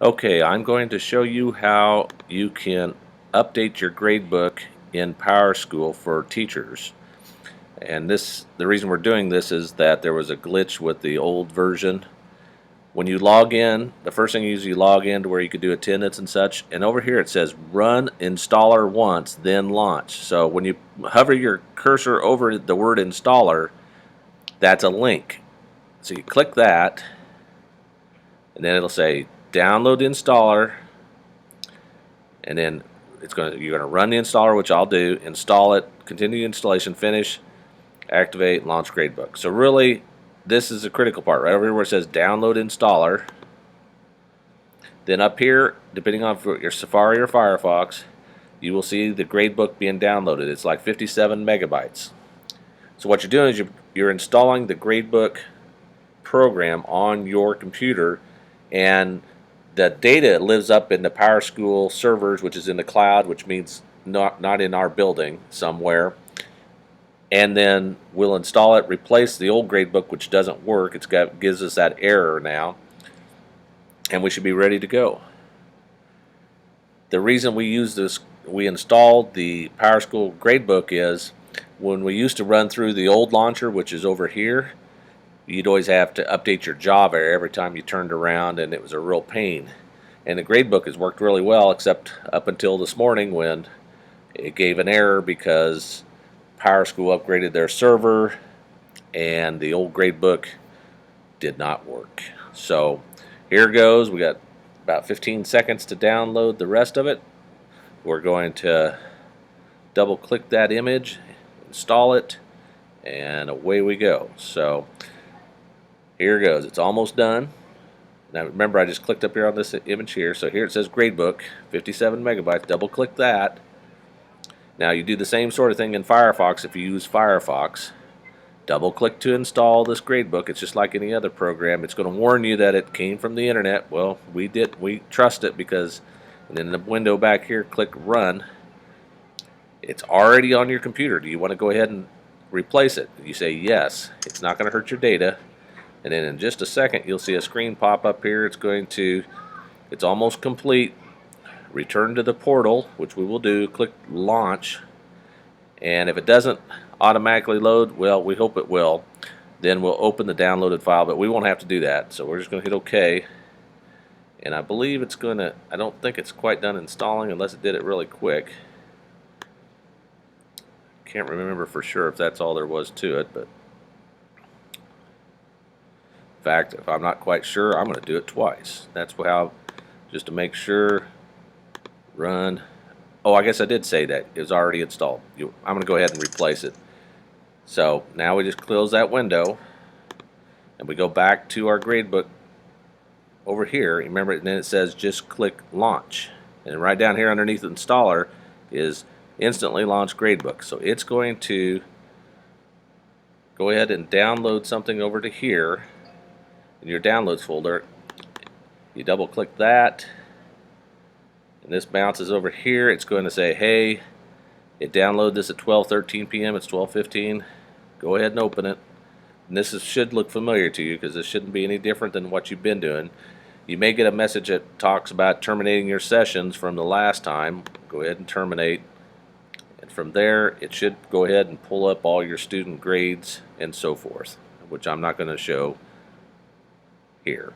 Okay, I'm going to show you how you can update your gradebook in PowerSchool for teachers. And the reason we're doing this is that there was a glitch with the old version. When you log in, the first thing you log in to where you could do attendance and such, and over here it says run installer once, then launch. So when you hover your cursor over the word installer, that's a link. So you click that, and then it'll say download the installer, and then you're gonna run the installer, which I'll do, install it, continue installation, finish, activate, launch gradebook. So really, this is a critical part, right over here where it says download installer. Then up here, depending on your Safari or Firefox, you will see the gradebook being downloaded. It's like 57 megabytes. So what you're doing is you're installing the gradebook program on your computer, and the data lives up in the PowerSchool servers, which is in the cloud, which means not in our building somewhere. And then we'll install it, replace the old gradebook, which doesn't work. Gives us that error now, and we should be ready to go. The reason we installed the PowerSchool gradebook is when we used to run through the old launcher, which is over here, you'd always have to update your Java every time you turned around, and it was a real pain. And the gradebook has worked really well, except up until this morning when it gave an error because PowerSchool upgraded their server and the old gradebook did not work. So here goes. We got about 15 seconds to download the rest of it. We're going to double click that image, install it, and away we go. So here goes. It's almost done. Now remember, I just clicked up here on this image here. So here it says gradebook, 57 megabytes. Double click that. Now you do the same sort of thing in Firefox if you use Firefox. Double click to install this gradebook. It's just like any other program. It's going to warn you that it came from the internet. Well, we trust it because, and then in the window back here, click run. It's already on your computer. Do you want to go ahead and replace it? You say yes. It's not going to hurt your data. And then in just a second, you'll see a screen pop up here. It's almost complete. Return to the portal, which we will do. Click launch. And if it doesn't automatically load, well, we hope it will. Then we'll open the downloaded file, but we won't have to do that. So we're just going to hit OK. And I believe I don't think it's quite done installing unless it did it really quick. Can't remember for sure if that's all there was to it, but in fact, if I'm not quite sure, I'm going to do it twice. That's how, just to make sure. Run. Oh, I guess I did say that. It was already installed. I'm going to go ahead and replace it. So now we just close that window, and we go back to our gradebook over here. Remember, and then it says just click launch. And right down here underneath the installer is instantly launch gradebook. So it's going to go ahead and download something over to here in your downloads folder. You double click that, and this bounces over here. It's going to say, hey, it downloaded this at 12:13 p.m. It's 12:15. Go ahead and open it. And this should look familiar to you because this shouldn't be any different than what you've been doing. You may get a message that talks about terminating your sessions from the last time. Go ahead and terminate. And from there, it should go ahead and pull up all your student grades and so forth, which I'm not going to show here.